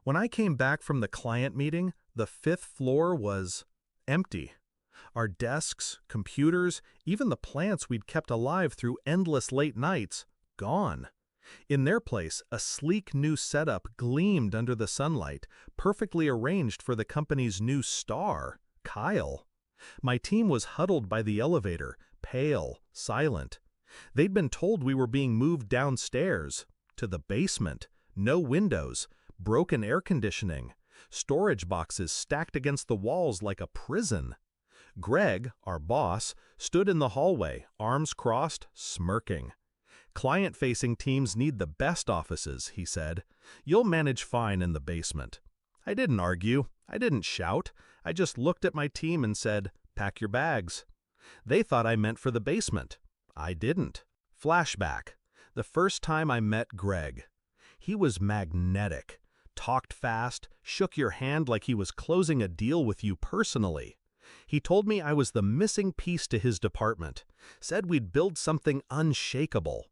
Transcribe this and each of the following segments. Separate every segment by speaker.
Speaker 1: When I came back from the client meeting, the fifth floor was empty. Our desks, computers, even the plants we'd kept alive through endless late nights, gone. In their place, a sleek new setup gleamed under the sunlight, perfectly arranged for the company's new star, Kyle. My team was huddled by the elevator, pale, silent. They'd been told we were being moved downstairs, to the basement, no windows, broken air conditioning, storage boxes stacked against the walls like a prison. Greg, our boss, stood in the hallway, arms crossed, smirking. "Client-facing teams need the best offices," he said. "You'll manage fine in the basement." I didn't argue. I didn't shout. I just looked at my team and said, "Pack your bags." They thought I meant for the basement. I didn't. Flashback. The first time I met Greg. He was magnetic. Talked fast, shook your hand like he was closing a deal with you personally. He told me I was the missing piece to his department, said we'd build something unshakable.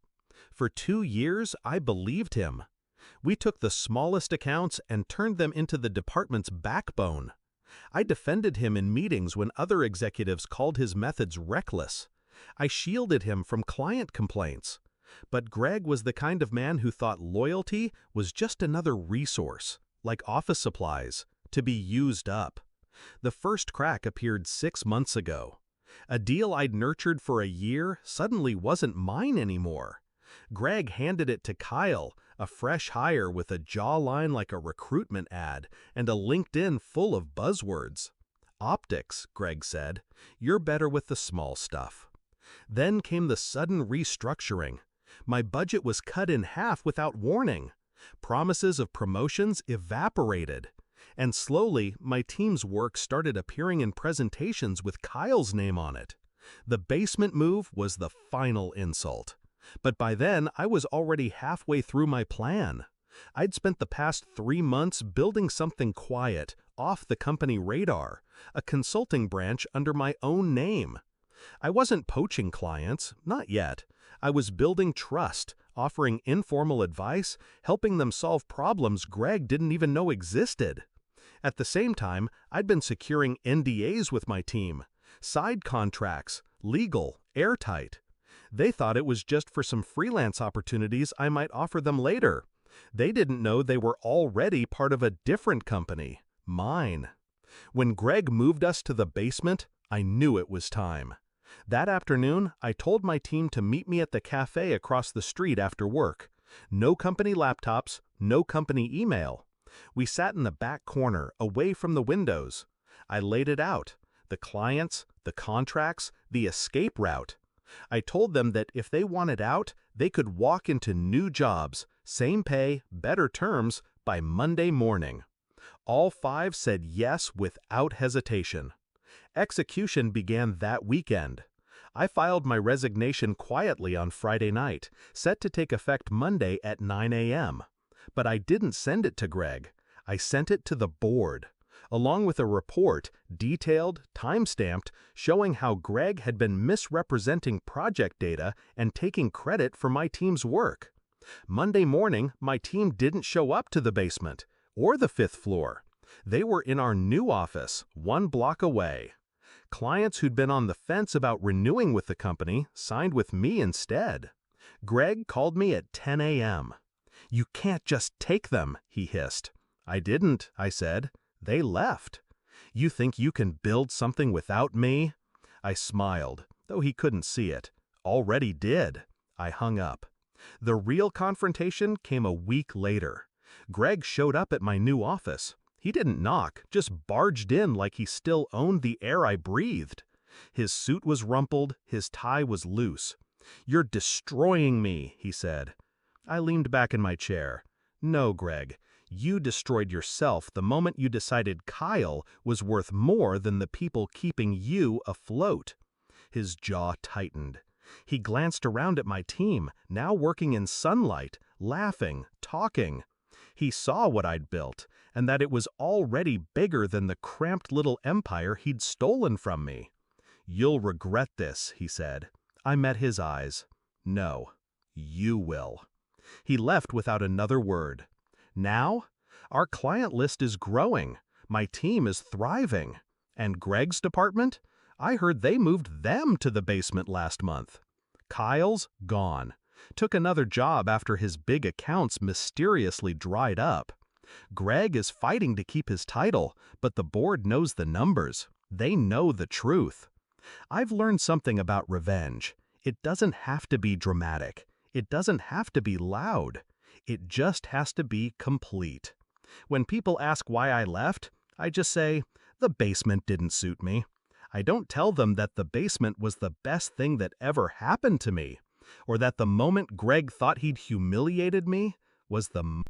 Speaker 1: For 2 years, I believed him. We took the smallest accounts and turned them into the department's backbone. I defended him in meetings when other executives called his methods reckless. I shielded him from client complaints. But Greg was the kind of man who thought loyalty was just another resource, like office supplies, to be used up. The first crack appeared 6 months ago. A deal I'd nurtured for a year suddenly wasn't mine anymore. Greg handed it to Kyle, a fresh hire with a jawline like a recruitment ad and a LinkedIn full of buzzwords. "Optics," Greg said. "You're better with the small stuff." Then came the sudden restructuring. My budget was cut in half without warning. Promises of promotions evaporated. And slowly, my team's work started appearing in presentations with Kyle's name on it. The basement move was the final insult. But by then, I was already halfway through my plan. I'd spent the past 3 months building something quiet, off the company radar, a consulting branch under my own name. I wasn't poaching clients, not yet. I was building trust, offering informal advice, helping them solve problems Greg didn't even know existed. At the same time, I'd been securing NDAs with my team, side contracts, legal, airtight. They thought it was just for some freelance opportunities I might offer them later. They didn't know they were already part of a different company, mine. When Greg moved us to the basement, I knew it was time. That afternoon, I told my team to meet me at the cafe across the street after work. No company laptops, no company email. We sat in the back corner, away from the windows. I laid it out. The clients, the contracts, the escape route. I told them that if they wanted out, they could walk into new jobs, same pay, better terms, by Monday morning. All 5 said yes without hesitation. Execution began that weekend. I filed my resignation quietly on Friday night, set to take effect Monday at 9 a.m. But I didn't send it to Greg. I sent it to the board, along with a report, detailed, time-stamped, showing how Greg had been misrepresenting project data and taking credit for my team's work. Monday morning, my team didn't show up to the basement, or the 5th floor. They were in our new office, 1 block away. Clients who'd been on the fence about renewing with the company signed with me instead. Greg called me at 10 a.m. "You can't just take them," he hissed. "I didn't," I said. "They left." "You think you can build something without me?" I smiled, though he couldn't see it. "Already did." I hung up. The real confrontation came a week later. Greg showed up at my new office. He didn't knock, just barged in like he still owned the air I breathed. His suit was rumpled, his tie was loose. "You're destroying me," he said. I leaned back in my chair. "No, Greg, you destroyed yourself the moment you decided Kyle was worth more than the people keeping you afloat." His jaw tightened. He glanced around at my team, now working in sunlight, laughing, talking. He saw what I'd built, and that it was already bigger than the cramped little empire he'd stolen from me. "You'll regret this," he said. I met his eyes. "No, you will." He left without another word. Now, Our client list is growing. My team is thriving. And Greg's department? I heard they moved them to the basement last month. Kyle's gone. Took another job after his big accounts mysteriously dried up. Greg is fighting to keep his title, but the board knows the numbers. They know the truth. I've learned something about revenge. It doesn't have to be dramatic. It doesn't have to be loud. It just has to be complete. When people ask why I left, I just say, the basement didn't suit me. I don't tell them that the basement was the best thing that ever happened to me, or that the moment Greg thought he'd humiliated me was the